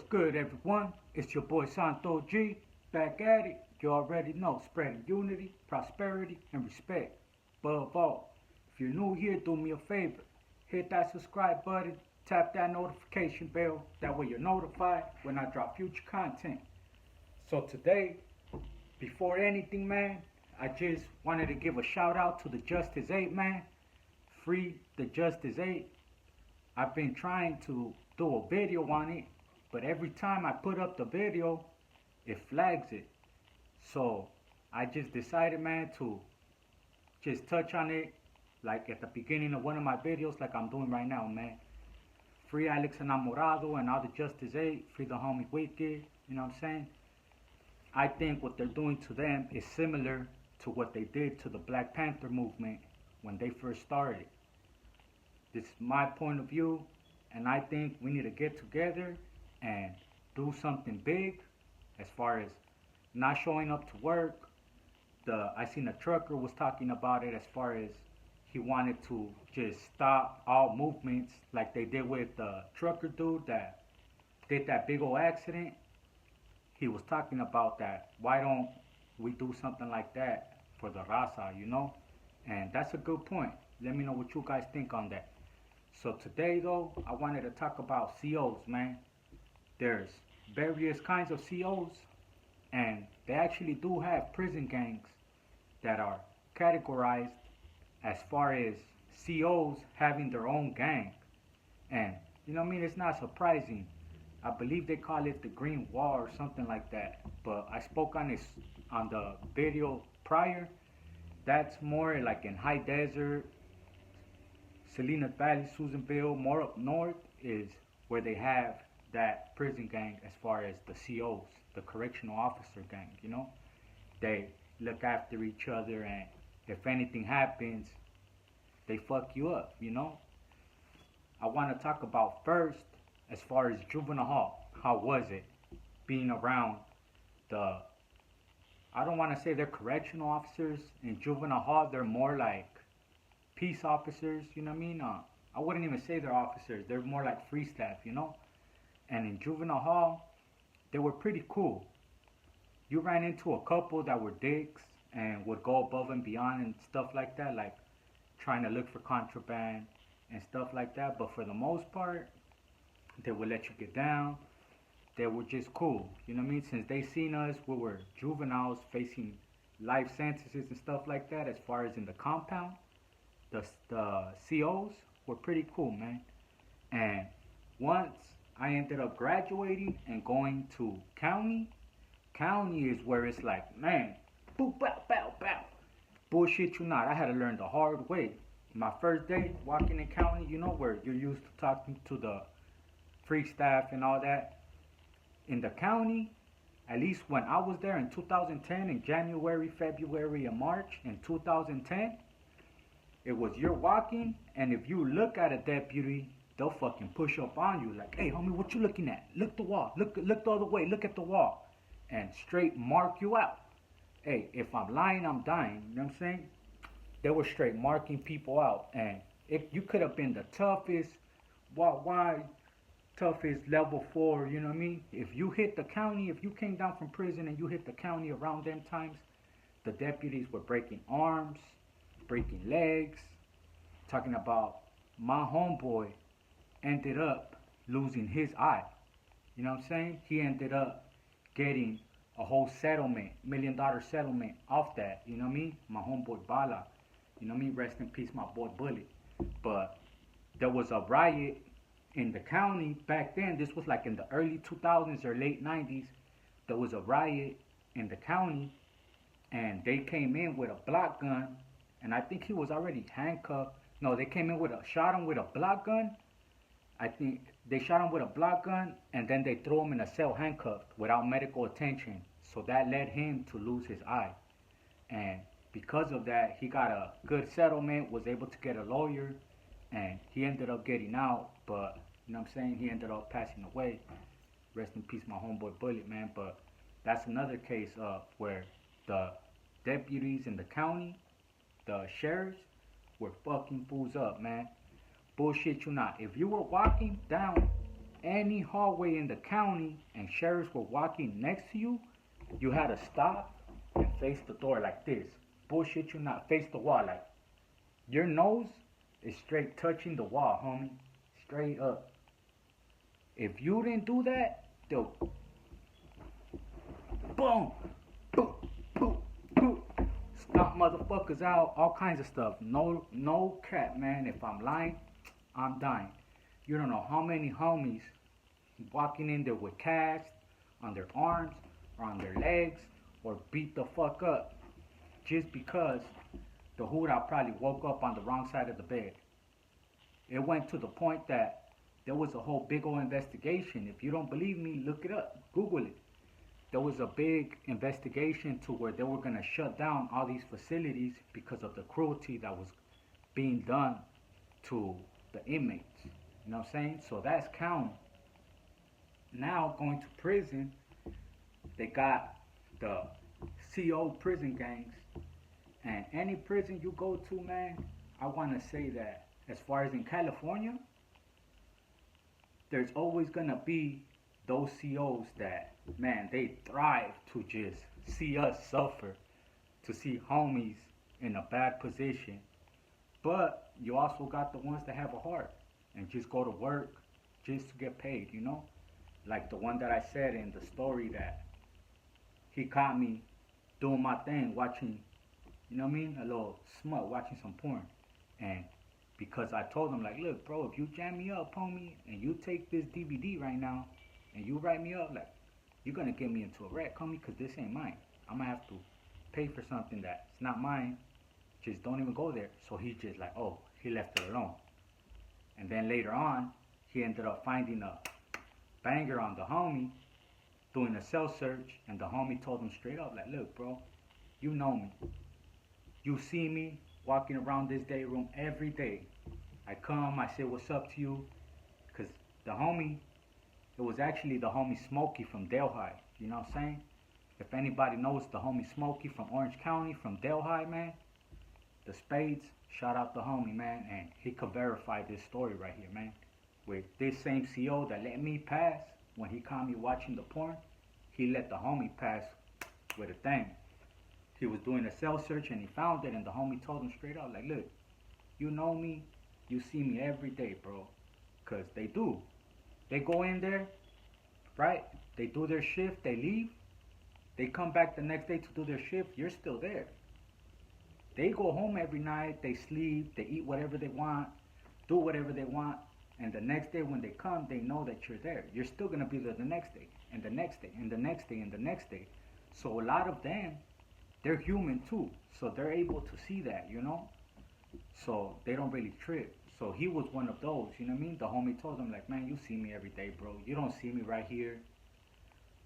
good, everyone? It's your boy Santo G, back at it. You already know, spreading unity, prosperity, and respect. Above all, if you're new here, do me a favor. Hit that subscribe button, tap that notification bell. That way you're notified when I drop future content. So today, before anything, man, I just wanted to give a shout out to the Justice 8, man. Free the Justice 8. I've been trying to do a video on it, but every time I put up the video, it flags it. So I just decided, man, to just touch on it like at the beginning of one of my videos, like I'm doing right now, man. Free Alex Enamorado and all the Justice 8. Free the homie Wicked. You know what I'm saying? I think what they're doing to them is similar to what they did to the Black Panther movement when they first started. This is my point of view, and I think we need to get together and do something big as far as not showing up to work. I seen a trucker was talking about it as far as he wanted to just stop all movements like they did with the trucker dude that did that big old accident. He was talking about that. Why don't we do something like that for the raza, you know? And that's a good point. Let me know what you guys think on that. So today, though, I wanted to talk about COs, man. There's various kinds of COs, and they actually do have prison gangs that are categorized as far as COs having their own gang. And, you know what I mean? It's not surprising. I believe they call it the Green Wall or something like that. But I spoke on this on the video prior. That's more like in high desert, Salinas Valley, Susanville, more up north is where they have that prison gang as far as the COs, the correctional officer gang, you know? They look after each other, and if anything happens, they fuck you up, you know? I want to talk about first as far as Juvenile Hall. How was it being around I don't want to say they're correctional officers. In Juvenile Hall, they're more like peace officers, you know what I mean? I wouldn't even say they're officers. They're more like free staff, you know? And in Juvenile Hall, they were pretty cool. You ran into a couple that were dicks and would go above and beyond and stuff like that, like trying to look for contraband and stuff like that. But for the most part, they would let you get down. They were just cool, you know what I mean? Since they seen us, we were juveniles facing life sentences and stuff like that as far as in the compound. The COs were pretty cool, man. And once I ended up graduating and going to county is where it's like, man, boop, bow, bow, bow. Bullshit you not, I had to learn the hard way. My first day walking in county, you know, where you're used to talking to the free staff and all that. In the county, at least when I was there in 2010, in January, February, and March in 2010, it was you're walking, and if you look at a deputy, they'll fucking push up on you like, hey, homie, what you looking at? Look the wall. Look the other way. Look at the wall. And straight mark you out. Hey, if I'm lying, I'm dying. You know what I'm saying? They were straight marking people out. And if you could have been the toughest, toughest level 4, you know what I mean? If you hit the county, if you came down from prison and you hit the county around them times, the deputies were breaking arms, breaking legs. Talking about my homeboy ended up losing his eye. You know what I'm saying? He ended up getting a whole settlement, $1 million settlement off that. You know what I mean? My homeboy Bala. You know what I mean? Rest in peace, my boy Bullet. But there was a riot in the county back then. This was like in the early 2000s or late 90s. There was a riot in the county, and they came in with a block gun, and I think he was already handcuffed. No, they came in shot him with a block gun. I think they shot him with a block gun, and then they threw him in a cell handcuffed without medical attention. So that led him to lose his eye. And because of that, he got a good settlement, was able to get a lawyer, and he ended up getting out. But, you know what I'm saying, he ended up passing away. Rest in peace, my homeboy Bullet, man. But that's another case where the deputies in the county, the sheriffs, were fucking fools up, man. Bullshit you not. If you were walking down any hallway in the county and sheriffs were walking next to you, you had to stop and face the door like this. Bullshit you not, face the wall like your nose is straight touching the wall, homie. Straight up. If you didn't do that, they'll boom, boom, boom, boom. Stomp motherfuckers out, all kinds of stuff. No cap, man. If I'm lying, I'm dying. You don't know how many homies walking in there with casts on their arms or on their legs or beat the fuck up just because the hoodah probably woke up on the wrong side of the bed. It went to the point that there was a whole big old investigation. If you don't believe me, look it up. Google it. There was a big investigation to where they were going to shut down all these facilities because of the cruelty that was being done to the inmates. You know what I'm saying? So that's county. Now going to prison, they got the CO prison gangs. And any prison you go to, man, I want to say that as far as in California, there's always going to be those COs that, man, they thrive to just see us suffer, to see homies in a bad position. But you also got the ones that have a heart and just go to work just to get paid, you know? Like the one that I said in the story that he caught me doing my thing, watching, you know what I mean? A little smut, watching some porn. And because I told him, like, look, bro, if you jam me up, homie, and you take this DVD right now, and you write me up, like, you're going to get me into a wreck, homie, because this ain't mine. I'm going to have to pay for something that's not mine. Just don't even go there. So he just like, oh, he left it alone. And then later on, he ended up finding a banger on the homie, doing a cell search, and the homie told him straight up, like, look, bro, you know me. You see me walking around this day room every day. I come, I say what's up to you, because the homie, it was actually the homie Smokey from Delhi, you know what I'm saying? If anybody knows the homie Smokey from Orange County, from Delhi, man, the Spades, shout out the homie, man, and he could verify this story right here, man. With this same CO that let me pass when he caught me watching the porn, he let the homie pass with a thing. He was doing a cell search and he found it, and the homie told him straight out, like, look, you know me, you see me every day, bro. Because they do. They go in there, right? They do their shift, they leave. They come back the next day to do their shift, you're still there. They go home every night, they sleep, they eat whatever they want, do whatever they want, and the next day when they come, they know that you're there. You're still going to be there the next day, and the next day, and the next day, and the next day. So a lot of them, they're human too, so they're able to see that, you know? So they don't really trip. So he was one of those, you know what I mean? The homie told him, like, man, you see me every day, bro. You don't see me right here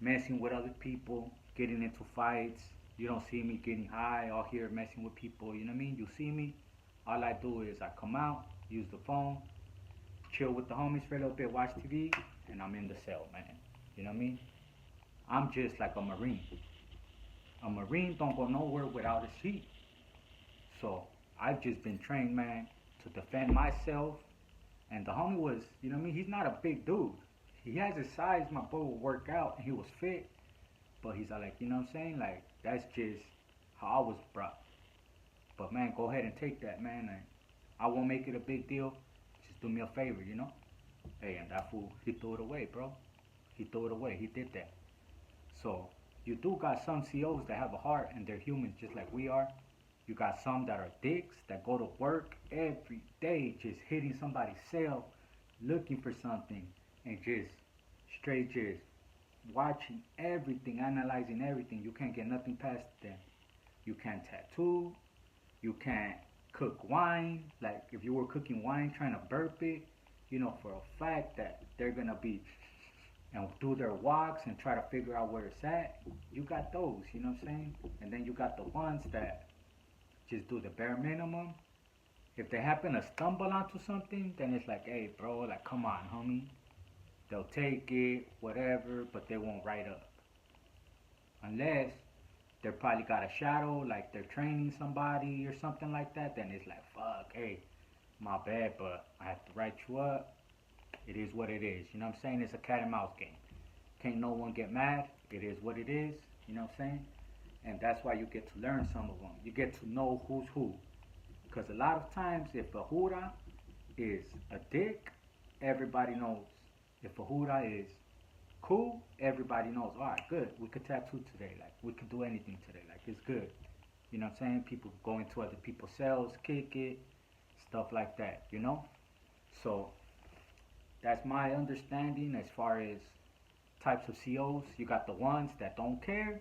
messing with other people, getting into fights. You don't see me getting high out here messing with people, you know what I mean? You see me, all I do is I come out, use the phone, chill with the homies for a little bit, watch TV, and I'm in the cell, man. You know what I mean? I'm just like a Marine. A Marine don't go nowhere without his heat. So I've just been trained, man, to defend myself. And the homie was, you know what I mean? He's not a big dude. He has his size. My boy would work out and he was fit. But he's like, you know what I'm saying? Like, that's just how I was brought. But man, go ahead and take that, man. And I won't make it a big deal. Just do me a favor, you know? Hey, and that fool, he threw it away, bro. He threw it away. He did that. So you do got some COs that have a heart and they're humans just like we are. You got some that are dicks that go to work every day just hitting somebody's cell, looking for something, and just straight just watching everything, analyzing everything. You can't get nothing past them. You can't tattoo. You can't cook wine. Like if you were cooking wine, trying to burp it, you know for a fact that they're gonna be and do their walks and try to figure out where it's at. You got those, you know what I'm saying? And then you got the ones that just do the bare minimum. If they happen to stumble onto something, then it's like, hey, bro, like, come on, homie. They'll take it, whatever, but they won't write up. Unless they probably got a shadow, like they're training somebody or something like that, then it's like, fuck, hey, my bad, but I have to write you up. It is what it is. You know what I'm saying? It's a cat and mouse game. Can't no one get mad. It is what it is. You know what I'm saying? And that's why you get to learn some of them. You get to know who's who. Because a lot of times, if a hura is a dick, everybody knows. If a hura is cool, everybody knows. All right, good. We could tattoo today. Like, we could do anything today. Like, it's good. You know what I'm saying? People go into other people's cells, kick it, stuff like that, you know? So, that's my understanding as far as types of COs. You got the ones that don't care.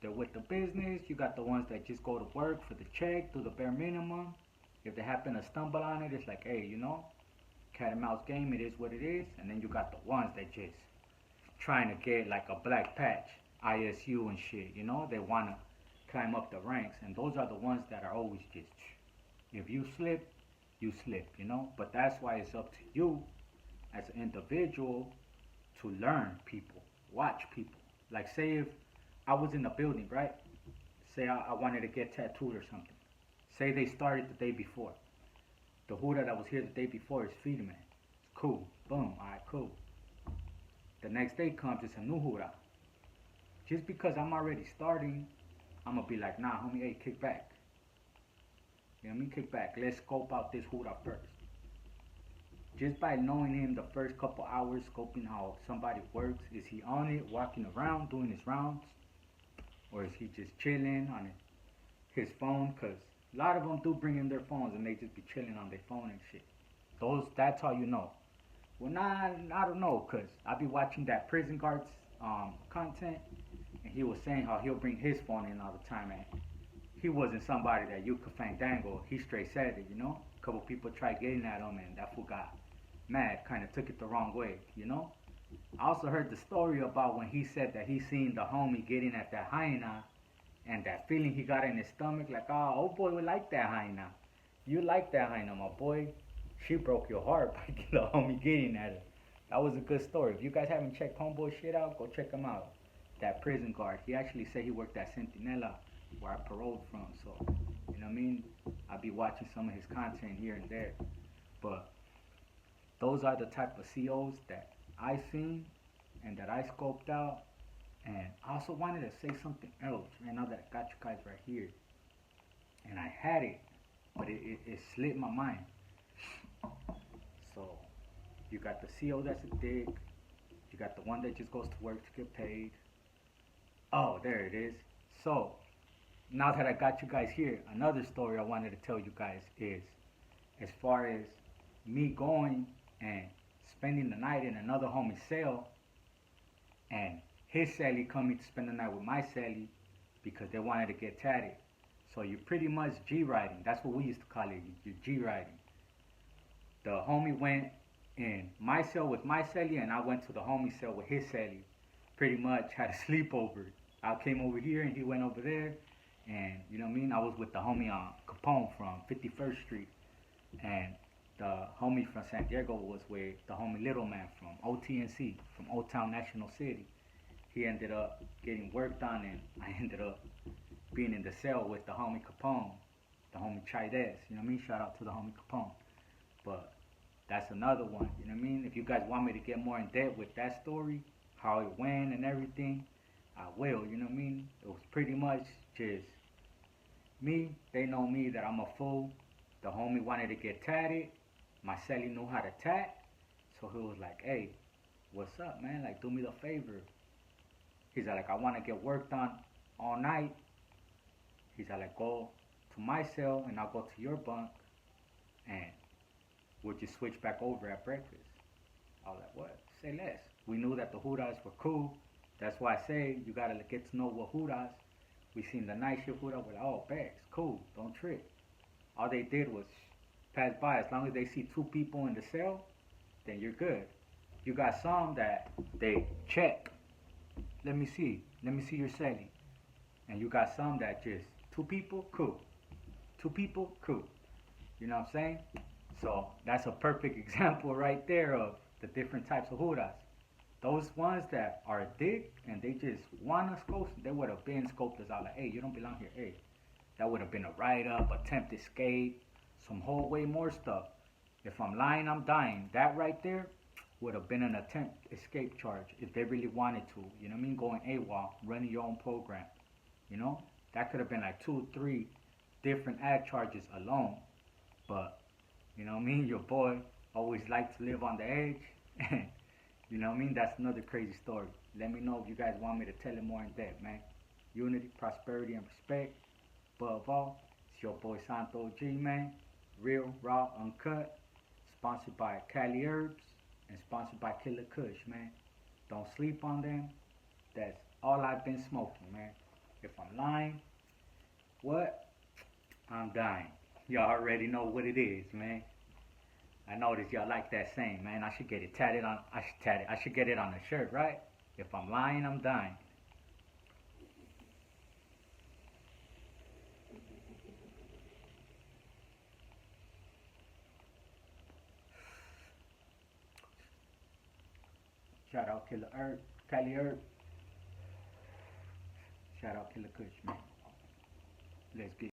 They're with the business. You got the ones that just go to work for the check, do the bare minimum. If they happen to stumble on it, it's like, hey, you know, cat and mouse game, it is what it is. And then you got the ones that just trying to get like a black patch, ISU and shit, you know? They want to climb up the ranks. And those are the ones that are always just, if you slip, you slip, you know? But that's why it's up to you as an individual to learn people, watch people. Like, say if I was in a building, right? Say I wanted to get tattooed or something. Say they started the day before. The hura that was here the day before is feeding man. It's cool. Boom. Alright, cool. The next day comes, it's a new hura. Just because I'm already starting, I'm going to be like, nah, homie, hey, kick back. You know what I mean? Kick back. Let's scope out this hura first. Just by knowing him the first couple hours, scoping how somebody works, is he on it, walking around, doing his rounds? Or is he just chilling on his phone? Because a lot of them do bring in their phones and they just be chilling on their phone and shit. That's how you know. Well, nah, I don't know, because I be watching that prison guards content, and he was saying how he'll bring his phone in all the time, and he wasn't somebody that you could fandangle. He straight said it, you know? A couple people tried getting at him, and that fool got mad, kind of took it the wrong way, you know? I also heard the story about when he said that he seen the homie getting at that hyena, and that feeling he got in his stomach, like, oh, old boy would like that hyena. You like that hyena, my boy. She broke your heart by the homie getting at her. That was a good story. If you guys haven't checked homeboy shit out, go check him out. That prison guard. He actually said he worked at Centinela, where I paroled from. So, you know what I mean? I be watching some of his content here and there. But those are the type of COs that I seen and that I scoped out. And I also wanted to say something else, right now that I got you guys right here. And I had it, but it slipped my mind. So, you got the CO that's a dick. You got the one that just goes to work to get paid. Oh, there it is. So, now that I got you guys here, another story I wanted to tell you guys is, as far as me going and spending the night in another homie's cell, and his cellie coming to spend the night with my cellie because they wanted to get tatted. So you're pretty much G-riding. That's what we used to call it. You're G-riding. The homie went in my cell with my cellie, and I went to the homie cell with his cellie. Pretty much had a sleepover. I came over here and he went over there. And, you know what I mean? I was with the homie on Capone from 51st Street. And the homie from San Diego was with the homie Little Man from OTNC, from Old Town National City. He ended up getting worked on, and I ended up being in the cell with the homie Capone, the homie Chides, you know what I mean? Shout out to the homie Capone. But that's another one, you know what I mean? If you guys want me to get more in depth with that story, how it went and everything, I will, you know what I mean? It was pretty much just me. They know me that I'm a fool. The homie wanted to get tatted. My cellie knew how to tat. So he was like, hey, what's up, man? Like, do me the favor. He's like, I want to get worked on all night. He's like, go to my cell and I'll go to your bunk and we'll just switch back over at breakfast. I was like, what? Say less. We knew that the Huras were cool. That's why I say you got to get to know what Huras. We seen the night shift Hura. We're like, oh, bags, cool. Don't trip. All they did was pass by. As long as they see two people in the cell, then you're good. You got some that they check. Let me see your cellie. And you got some that just, two people, cool. Two people, cool. You know what I'm saying? So that's a perfect example right there of the different types of Huras. Those ones that are a dick and they just want to scope, they would have been scoped us out like, hey, you don't belong here, hey. That would have been a write-up, attempt escape, some whole way more stuff. If I'm lying, I'm dying. That right there, would have been an attempt escape charge if they really wanted to. You know what I mean? Going AWOL, running your own program. You know, that could have been like 2 or 3 different ad charges alone. But you know what I mean? Your boy always liked to live on the edge. You know what I mean? That's another crazy story. Let me know if you guys want me to tell it more in depth, man. Unity, prosperity, and respect. Above all, it's your boy Santo G, man. Real, raw, uncut. Sponsored by Cali Herbs and sponsored by Killer Kush, man. Don't sleep on them. That's all I've been smoking, man. If I'm lying, what? I'm dying. Y'all already know what it is, man. I noticed y'all like that saying, man. I should get it tatted on. I should get it on a shirt, right? If I'm lying, I'm dying. Shout out Killer Herb, Cali Herb. Shout out Killer Kush, man. Let's get